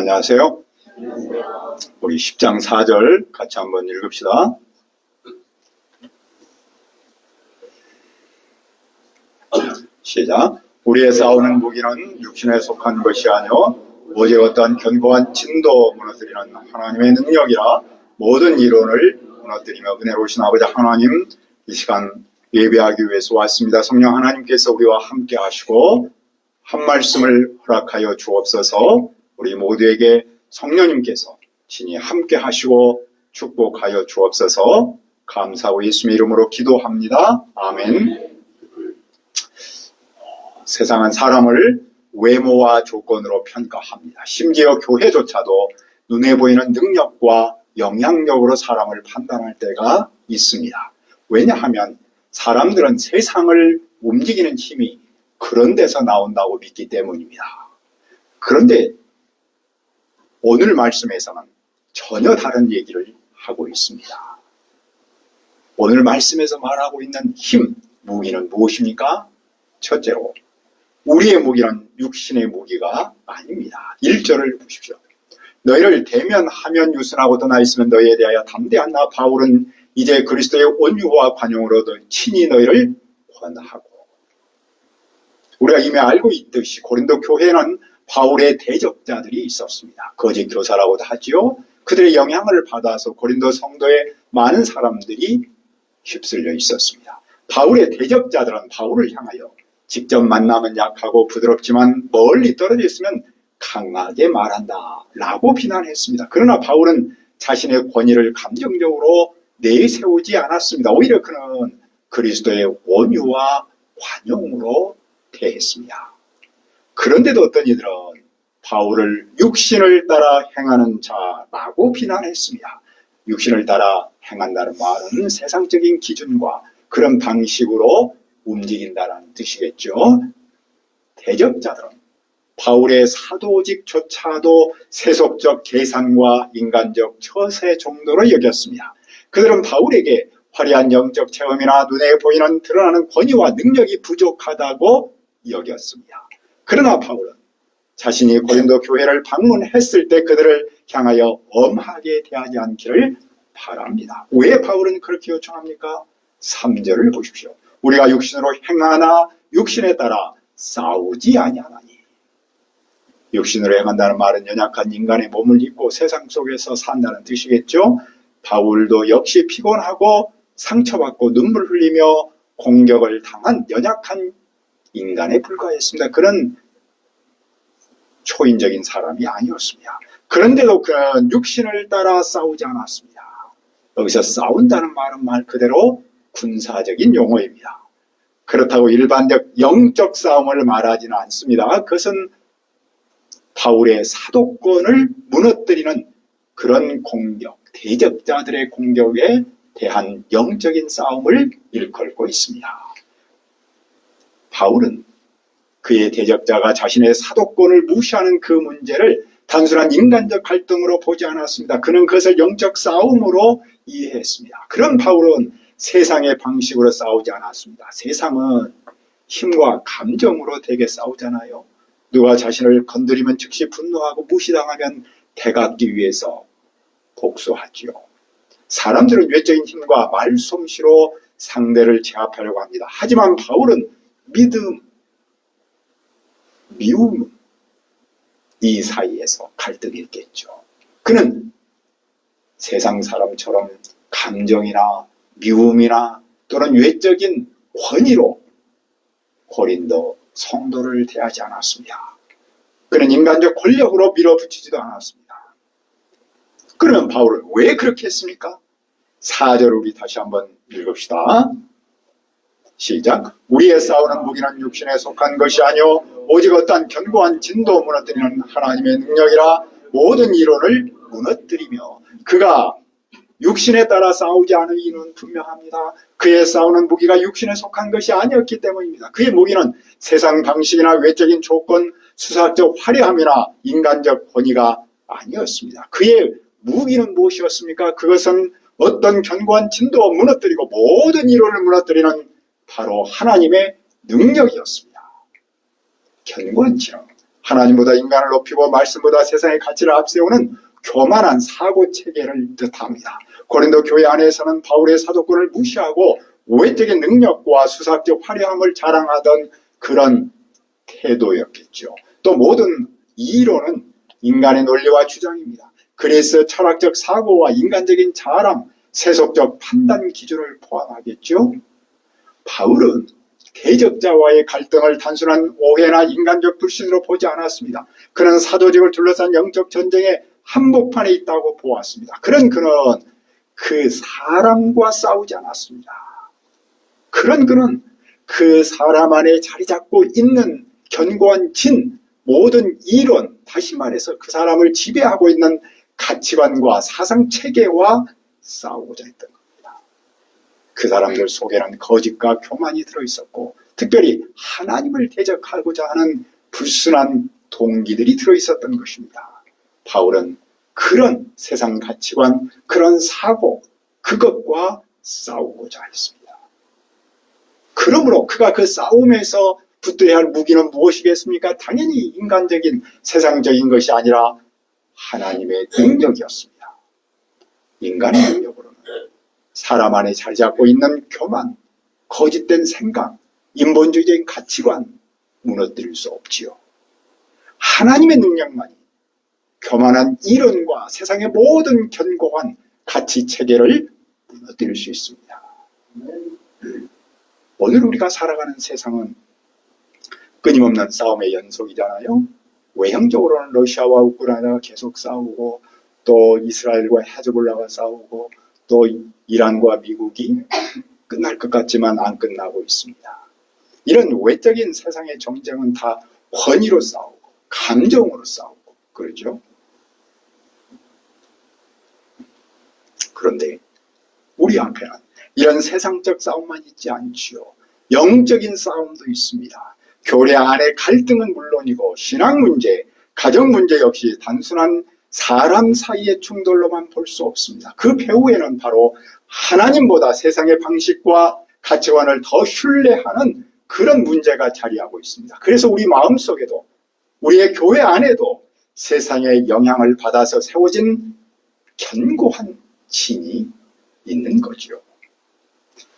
안녕하세요. 우리 10장 4절 같이 한번 읽읍시다. 시작. 우리의 싸우는 무기는 육신에 속한 것이 아니오 오직 어떠한 견고한 진도 무너뜨리는 하나님의 능력이라. 모든 이론을 무너뜨리며 은혜로우신 아버지 하나님, 이 시간 예배하기 위해서 왔습니다. 성령 하나님께서 우리와 함께 하시고 한 말씀을 허락하여 주옵소서. 우리 모두에게 성령님께서 친히 함께 하시고 축복하여 주옵소서. 감사하고 예수님의 이름으로 기도합니다. 아멘. 세상은 사람을 외모와 조건으로 평가합니다. 심지어 교회조차도 눈에 보이는 능력과 영향력으로 사람을 판단할 때가 있습니다. 왜냐하면 사람들은 세상을 움직이는 힘이 그런 데서 나온다고 믿기 때문입니다. 그런데 오늘 말씀에서는 전혀 다른 얘기를 하고 있습니다. 오늘 말씀에서 말하고 있는 힘, 무기는 무엇입니까? 첫째로 우리의 무기는 육신의 무기가 아닙니다. 1절을 보십시오. 너희를 대면하면 유순하고 떠나 있으면 너희에 대하여 담대한 나 바울은 이제 그리스도의 온유와 관용으로 친히 너희를 권하고. 우리가 이미 알고 있듯이 고린도 교회는 바울의 대적자들이 있었습니다. 거짓 교사라고도 하지요. 그들의 영향을 받아서 고린도 성도의 많은 사람들이 휩쓸려 있었습니다. 바울의 대적자들은 바울을 향하여 직접 만나면 약하고 부드럽지만 멀리 떨어져 있으면 강하게 말한다 라고 비난했습니다. 그러나 바울은 자신의 권위를 감정적으로 내세우지 않았습니다. 오히려 그는 그리스도의 온유와 관용으로 대했습니다. 그런데도 어떤 이들은 바울을 육신을 따라 행하는 자라고 비난했습니다. 육신을 따라 행한다는 말은 세상적인 기준과 그런 방식으로 움직인다는 뜻이겠죠. 대적자들은 바울의 사도직조차도 세속적 계산과 인간적 처세 정도로 여겼습니다. 그들은 바울에게 화려한 영적 체험이나 눈에 보이는 드러나는 권위와 능력이 부족하다고 여겼습니다. 그러나 바울은 자신이 고린도 교회를 방문했을 때 그들을 향하여 엄하게 대하지 않기를 바랍니다. 왜 바울은 그렇게 요청합니까? 3절을 보십시오. 우리가 육신으로 행하나 육신에 따라 싸우지 아니하나니. 육신으로 행한다는 말은 연약한 인간의 몸을 입고 세상 속에서 산다는 뜻이겠죠. 바울도 역시 피곤하고 상처받고 눈물 흘리며 공격을 당한 연약한 인간에 불과했습니다. 그는 초인적인 사람이 아니었습니다. 그런데도 그는 육신을 따라 싸우지 않았습니다. 여기서 싸운다는 말은 말 그대로 군사적인 용어입니다. 그렇다고 일반적 영적 싸움을 말하지는 않습니다. 그것은 바울의 사도권을 무너뜨리는 그런 공격, 대적자들의 공격에 대한 영적인 싸움을 일컬고 있습니다. 바울은 그의 대적자가 자신의 사도권을 무시하는 그 문제를 단순한 인간적 갈등으로 보지 않았습니다. 그는 그것을 영적 싸움으로 이해했습니다. 그런 바울은 세상의 방식으로 싸우지 않았습니다. 세상은 힘과 감정으로 되게 싸우잖아요. 누가 자신을 건드리면 즉시 분노하고 무시당하면 대갚기 위해서 복수하지요. 사람들은 외적인 힘과 말솜씨로 상대를 제압하려고 합니다. 하지만 바울은 믿음, 미움 이 사이에서 갈등이 있겠죠. 그는 세상 사람처럼 감정이나 미움이나 또는 외적인 권위로 고린도 성도를 대하지 않았습니다. 그는 인간적 권력으로 밀어붙이지도 않았습니다. 그러면 바울은 왜 그렇게 했습니까? 4절 우리 다시 한번 읽읍시다. 시작. 우리의 싸우는 무기는 육신에 속한 것이 아니오 오직 어떠한 견고한 진도 무너뜨리는 하나님의 능력이라. 모든 이론을 무너뜨리며. 그가 육신에 따라 싸우지 않은 이유는 분명합니다. 그의 싸우는 무기가 육신에 속한 것이 아니었기 때문입니다. 그의 무기는 세상 방식이나 외적인 조건, 수사적 화려함이나 인간적 권위가 아니었습니다. 그의 무기는 무엇이었습니까? 그것은 어떤 견고한 진도 무너뜨리고 모든 이론을 무너뜨리는 바로 하나님의 능력이었습니다. 견고한 진화, 하나님보다 인간을 높이고 말씀보다 세상의 가치를 앞세우는 교만한 사고체계를 뜻합니다. 고린도 교회 안에서는 바울의 사도권을 무시하고 외적인 능력과 수사적 화려함을 자랑하던 그런 태도였겠죠. 또 모든 이론은 인간의 논리와 주장입니다. 그래서 철학적 사고와 인간적인 자랑, 세속적 판단 기준을 포함하겠죠. 바울은 대적자와의 갈등을 단순한 오해나 인간적 불신으로 보지 않았습니다. 그는 사도직을 둘러싼 영적 전쟁의 한복판에 있다고 보았습니다. 그는 그 사람과 싸우지 않았습니다. 그는 그 사람 안에 자리 잡고 있는 견고한 모든 이론, 다시 말해서 그 사람을 지배하고 있는 가치관과 사상체계와 싸우고자 했던 겁니다. 그 사람들 속에는 거짓과 교만이 들어있었고 특별히 하나님을 대적하고자 하는 불순한 동기들이 들어있었던 것입니다. 바울은 그런 세상 가치관, 그런 사고, 그것과 싸우고자 했습니다. 그러므로 그가 그 싸움에서 붙들어야 할 무기는 무엇이겠습니까? 당연히 인간적인 세상적인 것이 아니라 하나님의 능력이었습니다. 인간의 능력으로는 사람 안에 자리 잡고 있는 교만, 거짓된 생각, 인본주의적인 가치관 무너뜨릴 수 없지요. 하나님의 능력만이 교만한 이론과 세상의 모든 견고한 가치체계를 무너뜨릴 수 있습니다. 오늘 우리가 살아가는 세상은 끊임없는 싸움의 연속이잖아요. 외형적으로는 러시아와 우크라이나가 계속 싸우고 또 이스라엘과 헤즈볼라가 싸우고 또 이란과 미국이 끝날 것 같지만 안 끝나고 있습니다. 이런 외적인 세상의 정쟁은 다 권위로 싸우고 감정으로 싸우고 그러죠. 그런데 우리 앞에는 이런 세상적 싸움만 있지 않지요. 영적인 싸움도 있습니다. 교회 안의 갈등은 물론이고 신앙 문제, 가정 문제 역시 단순한 사람 사이의 충돌로만 볼 수 없습니다. 그 배후에는 바로 하나님보다 세상의 방식과 가치관을 더 신뢰하는 그런 문제가 자리하고 있습니다. 그래서 우리 마음속에도 우리의 교회 안에도 세상의 영향을 받아서 세워진 견고한 진이 있는 거죠.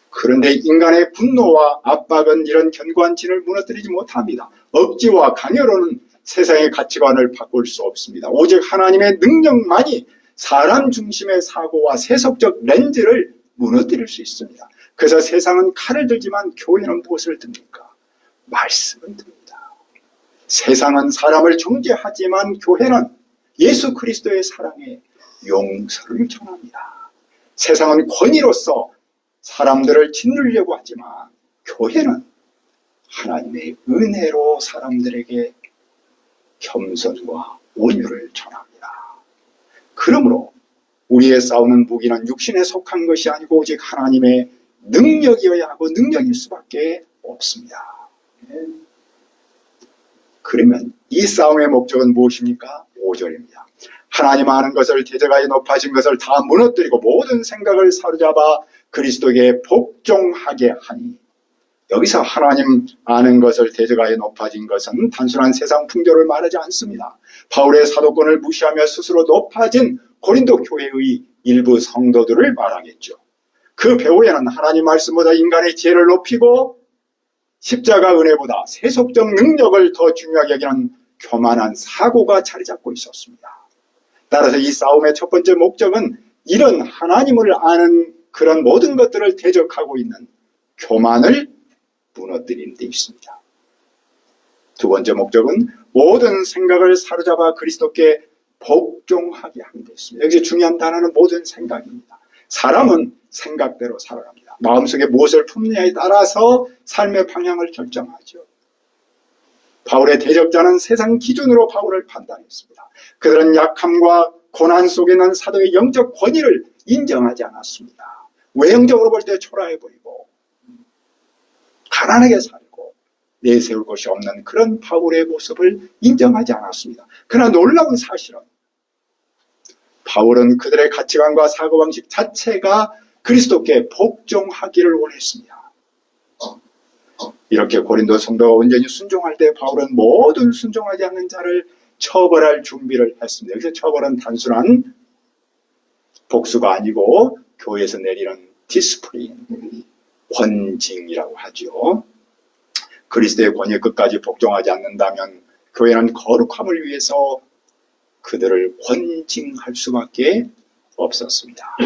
그런데 인간의 분노와 압박은 이런 견고한 진을 무너뜨리지 못합니다. 억지와 강요로는 세상의 가치관을 바꿀 수 없습니다. 오직 하나님의 능력만이 사람 중심의 사고와 세속적 렌즈를 무너뜨릴 수 있습니다. 그래서 세상은 칼을 들지만 교회는 무엇을 듭니까? 말씀을 듭니다. 세상은 사람을 정죄하지만 교회는 예수 그리스도의 사랑에 용서를 전합니다. 세상은 권위로서 사람들을 짓누르려고 하지만 교회는 하나님의 은혜로 사람들에게 겸손과 온유를 전합니다. 그러므로 우리의 싸우는 무기는 육신에 속한 것이 아니고 오직 하나님의 능력이어야 하고 능력일 수밖에 없습니다. 그러면 이 싸움의 목적은 무엇입니까? 5절입니다. 하나님 아는 것을 대적하여 높아진 것을 다 무너뜨리고 모든 생각을 사로잡아 그리스도에게 복종하게 하니. 여기서 하나님 아는 것을 대적하여 높아진 것은 단순한 세상 풍조를 말하지 않습니다. 바울의 사도권을 무시하며 스스로 높아진 고린도 교회의 일부 성도들을 말하겠죠. 그 배후에는 하나님 말씀보다 인간의 지혜를 높이고 십자가 은혜보다 세속적 능력을 더 중요하게 여기는 교만한 사고가 자리 잡고 있었습니다. 따라서 이 싸움의 첫 번째 목적은 이런 하나님을 아는 그런 모든 것들을 대적하고 있는 교만을 무너뜨리는 데 있습니다. 두 번째 목적은 모든 생각을 사로잡아 그리스도께 복종하게 하는 데 있습니다. 여기서 중요한 단어는 모든 생각입니다. 사람은 생각대로 살아갑니다. 마음속에 무엇을 품느냐에 따라서 삶의 방향을 결정하죠. 바울의 대적자는 세상 기준으로 바울을 판단했습니다. 그들은 약함과 고난 속에 있는 사도의 영적 권위를 인정하지 않았습니다. 외형적으로 볼 때 초라해 보이고 가난하게 살고 내세울 것이 없는 그런 바울의 모습을 인정하지 않았습니다. 그러나 놀라운 사실은 바울은 그들의 가치관과 사고방식 자체가 그리스도께 복종하기를 원했습니다. 이렇게 고린도 성도가 온전히 순종할 때 바울은 모든 순종하지 않는 자를 처벌할 준비를 했습니다. 여기서 처벌은 단순한 복수가 아니고 교회에서 내리는 디스플린, 권징이라고 하죠. 그리스도의 권위에 끝까지 복종하지 않는다면 교회는 거룩함을 위해서 그들을 권징할 수밖에 없었습니다.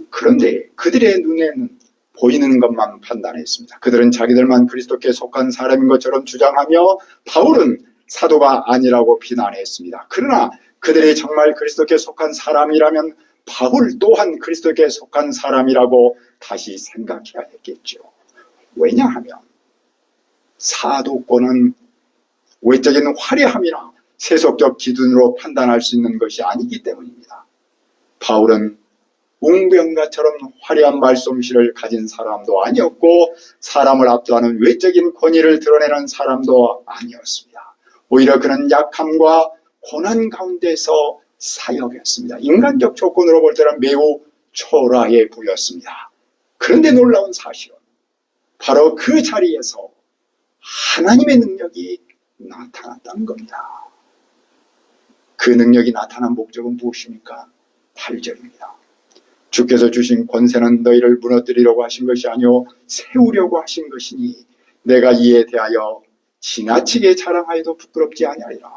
그런데 그들의 눈에는 보이는 것만 판단했습니다. 그들은 자기들만 그리스도께 속한 사람인 것처럼 주장하며 바울은 사도가 아니라고 비난했습니다. 그러나 그들이 정말 그리스도께 속한 사람이라면 바울 또한 그리스도께 속한 사람이라고 다시 생각해야 했겠죠. 왜냐하면 사도권은 외적인 화려함이나 세속적 기준으로 판단할 수 있는 것이 아니기 때문입니다. 바울은 웅변가처럼 화려한 말솜씨를 가진 사람도 아니었고 사람을 압도하는 외적인 권위를 드러내는 사람도 아니었습니다. 오히려 그는 약함과 고난 가운데서 사역했습니다. 인간적 조건으로 볼 때는 매우 초라해 보였습니다. 그런데 놀라운 사실은 바로 그 자리에서 하나님의 능력이 나타났다는 겁니다. 그 능력이 나타난 목적은 무엇입니까? 8절입니다. 주께서 주신 권세는 너희를 무너뜨리려고 하신 것이 아니요 세우려고 하신 것이니 내가 이에 대하여 지나치게 자랑하여도 부끄럽지 아니하리라.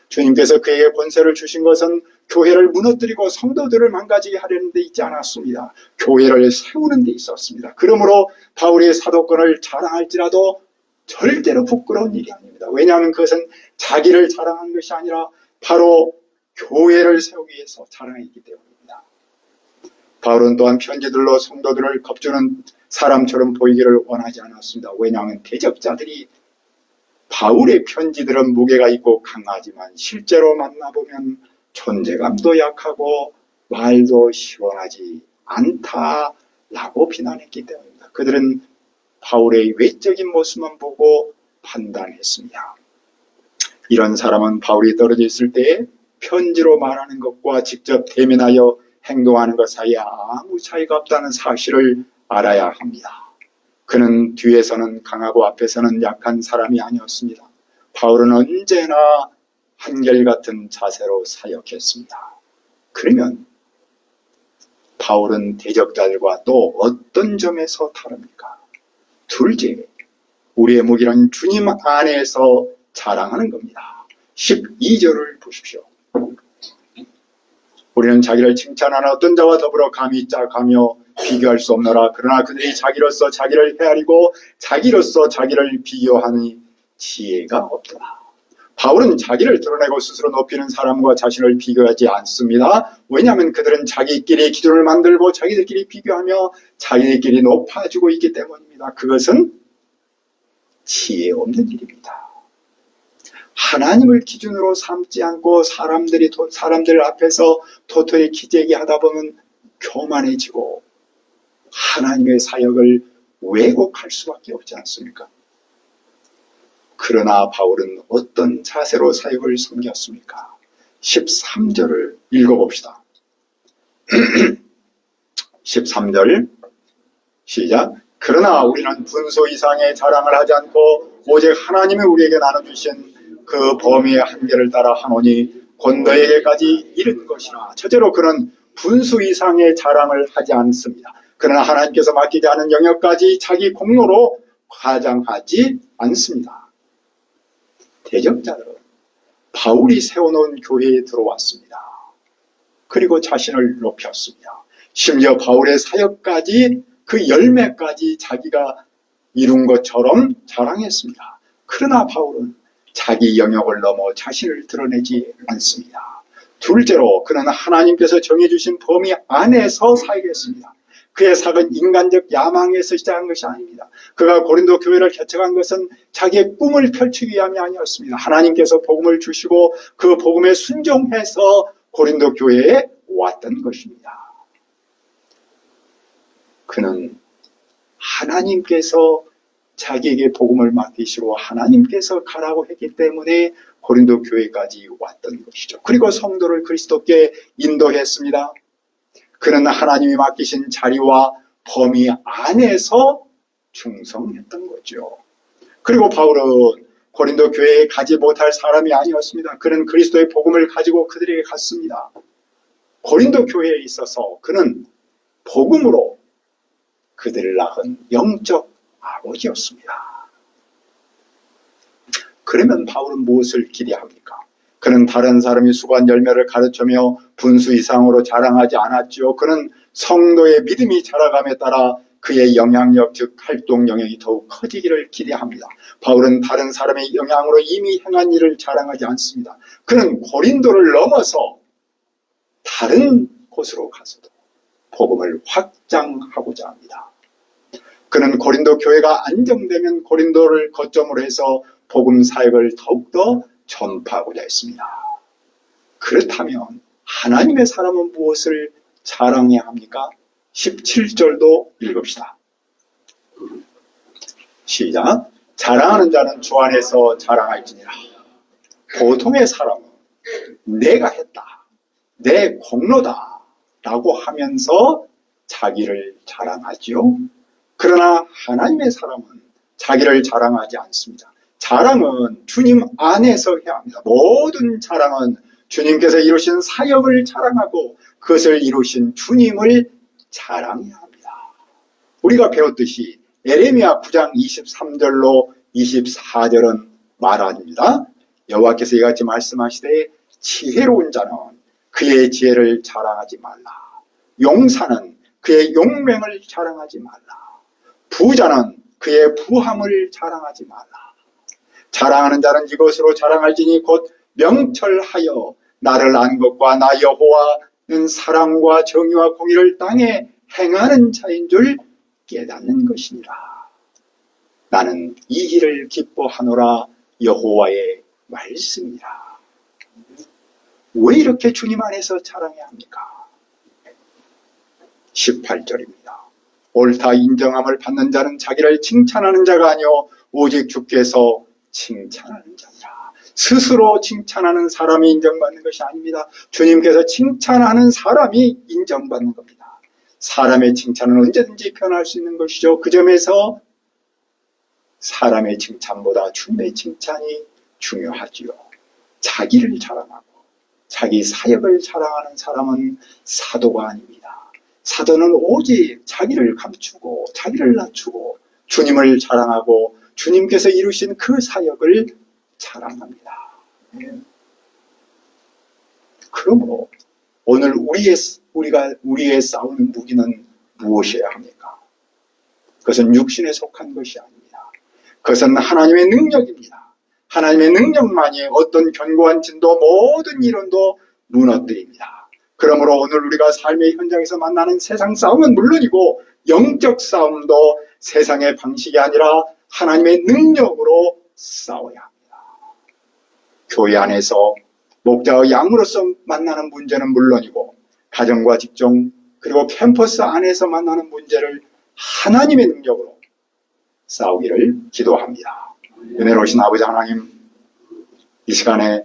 주님께서 그에게 권세를 주신 것은 교회를 무너뜨리고 성도들을 망가지게 하려는 데 있지 않았습니다. 교회를 세우는 데 있었습니다. 그러므로 바울의 사도권을 자랑할지라도 절대로 부끄러운 일이 아닙니다. 왜냐하면 그것은 자기를 자랑한 것이 아니라 바로 교회를 세우기 위해서 자랑했기 때문입니다. 바울은 또한 편지들로 성도들을 겁주는 사람처럼 보이기를 원하지 않았습니다. 왜냐하면 대적자들이 바울의 편지들은 무게가 있고 강하지만 실제로 만나보면 존재감도 약하고 말도 시원하지 않다라고 비난했기 때문입니다. 그들은 바울의 외적인 모습만 보고 판단했습니다. 이런 사람은 바울이 떨어져 있을 때 편지로 말하는 것과 직접 대면하여 행동하는 것 사이에 아무 차이가 없다는 사실을 알아야 합니다. 그는 뒤에서는 강하고 앞에서는 약한 사람이 아니었습니다. 바울은 언제나 한결같은 자세로 사역했습니다. 그러면 바울은 대적자들과 또 어떤 점에서 다릅니까? 둘째, 우리의 무기는 주님 안에서 자랑하는 겁니다. 12절을 보십시오. 우리는 자기를 칭찬하는 어떤 자와 더불어 감히 짝하며 비교할 수 없노라. 그러나 그들이 자기로서 자기를 헤아리고 자기로서 자기를 비교하니 지혜가 없더라. 바울은 자기를 드러내고 스스로 높이는 사람과 자신을 비교하지 않습니다. 왜냐하면 그들은 자기끼리 기준을 만들고 자기들끼리 비교하며 자기들끼리 높아지고 있기 때문입니다. 그것은 지혜 없는 일입니다. 하나님을 기준으로 삼지 않고 사람들 앞에서 도토리 기재기 하다 보면 교만해지고 하나님의 사역을 왜곡할 수밖에 없지 않습니까? 그러나 바울은 어떤 자세로 사역을 섬겼습니까? 13절을 읽어봅시다. 13절 시작. 그러나 우리는 분수 이상의 자랑을 하지 않고 오직 하나님이 우리에게 나눠주신 그 범위의 한계를 따라 하노니 곧 너에게까지 이른 것이라. 첫째로 그는 분수 이상의 자랑을 하지 않습니다. 그러나 하나님께서 맡기지 않은 영역까지 자기 공로로 과장하지 않습니다. 대적자들은 바울이 세워놓은 교회에 들어왔습니다. 그리고 자신을 높였습니다. 심지어 바울의 사역까지 그 열매까지 자기가 이룬 것처럼 자랑했습니다. 그러나 바울은 자기 영역을 넘어 자신을 드러내지 않습니다. 둘째로 그는 하나님께서 정해주신 범위 안에서 사역했습니다. 그의 사역은 인간적 야망에서 시작한 것이 아닙니다. 그가 고린도 교회를 개척한 것은 자기의 꿈을 펼치기 위함이 아니었습니다. 하나님께서 복음을 주시고 그 복음에 순종해서 고린도 교회에 왔던 것입니다. 그는 하나님께서 자기에게 복음을 맡기시고 하나님께서 가라고 했기 때문에 고린도 교회까지 왔던 것이죠. 그리고 성도를 그리스도께 인도했습니다. 그는 하나님이 맡기신 자리와 범위 안에서 충성했던 거죠. 그리고 바울은 고린도 교회에 가지 못할 사람이 아니었습니다. 그는 그리스도의 복음을 가지고 그들에게 갔습니다. 고린도 교회에 있어서 그는 복음으로 그들을 낳은 영적 아버지였습니다. 그러면 바울은 무엇을 기대합니까? 그는 다른 사람이 수고한 열매를 가르치며 분수 이상으로 자랑하지 않았지요. 그는 성도의 믿음이 자라감에 따라 그의 영향력, 즉 활동 영역이 더욱 커지기를 기대합니다. 바울은 다른 사람의 영향으로 이미 행한 일을 자랑하지 않습니다. 그는 고린도를 넘어서 다른 곳으로 가서도 복음을 확장하고자 합니다. 그는 고린도 교회가 안정되면 고린도를 거점으로 해서 복음 사역을 더욱더 전파하고자 했습니다. 그렇다면 하나님의 사람은 무엇을 자랑해야 합니까? 17절도 읽읍시다. 시작. 자랑하는 자는 주 안에서 자랑할지니라. 보통의 사람은 내가 했다, 내 공로다 라고 하면서 자기를 자랑하지요. 그러나 하나님의 사람은 자기를 자랑하지 않습니다. 자랑은 주님 안에서 해야 합니다. 모든 자랑은 주님께서 이루신 사역을 자랑하고 그것을 이루신 주님을 자랑해야 합니다. 우리가 배웠듯이 에레미야 9장 23절로 24절은 말합니다. 여호와께서 이같이 말씀하시되 지혜로운 자는 그의 지혜를 자랑하지 말라. 용사는 그의 용맹을 자랑하지 말라. 부자는 그의 부함을 자랑하지 말라. 자랑하는 자는 이것으로 자랑할지니 곧 명철하여 나를 안 것과 나 여호와는 사랑과 정의와 공의를 땅에 행하는 자인 줄 깨닫는 것이니라. 나는 이 일을 기뻐하노라. 여호와의 말씀이라. 왜 이렇게 주님 안에서 자랑해야 합니까? 18절입니다. 옳다 인정함을 받는 자는 자기를 칭찬하는 자가 아니요 오직 주께서 칭찬하는 자니라. 스스로 칭찬하는 사람이 인정받는 것이 아닙니다. 주님께서 칭찬하는 사람이 인정받는 겁니다. 사람의 칭찬은 언제든지 변할 수 있는 것이죠. 그 점에서 사람의 칭찬보다 주님의 칭찬이 중요하지요. 자기를 자랑하고 자기 사역을 자랑하는 사람은 사도가 아닙니다. 사도는 오직 자기를 감추고 자기를 낮추고 주님을 자랑하고 주님께서 이루신 그 사역을 자랑합니다. 그러므로 오늘 우리의 싸우는 무기는 무엇이어야 합니까? 그것은 육신에 속한 것이 아닙니다. 그것은 하나님의 능력입니다. 하나님의 능력만이 어떤 견고한 진도 모든 이론도 무너뜨립니다. 그러므로 오늘 우리가 삶의 현장에서 만나는 세상 싸움은 물론이고 영적 싸움도 세상의 방식이 아니라 하나님의 능력으로 싸워야 합니다. 교회 안에서 목자와 양으로서 만나는 문제는 물론이고 가정과 직종 그리고 캠퍼스 안에서 만나는 문제를 하나님의 능력으로 싸우기를 기도합니다. 은혜로우신 아버지 하나님, 이 시간에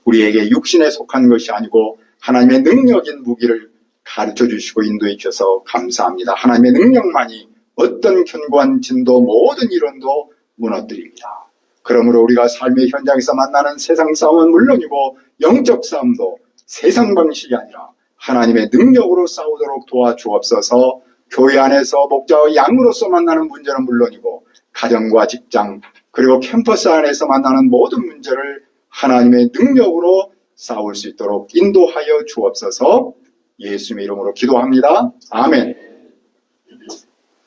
우리에게 육신에 속한 것이 아니고 하나님의 능력인 무기를 가르쳐 주시고 인도해 주셔서 감사합니다. 하나님의 능력만이 어떤 견고한 진도 모든 이론도 무너뜨립니다. 그러므로 우리가 삶의 현장에서 만나는 세상 싸움은 물론이고 영적 싸움도 세상 방식이 아니라 하나님의 능력으로 싸우도록 도와주옵소서. 교회 안에서 목자와 양으로서 만나는 문제는 물론이고 가정과 직장 그리고 캠퍼스 안에서 만나는 모든 문제를 하나님의 능력으로 싸울 수 있도록 인도하여 주옵소서. 예수님의 이름으로 기도합니다. 아멘.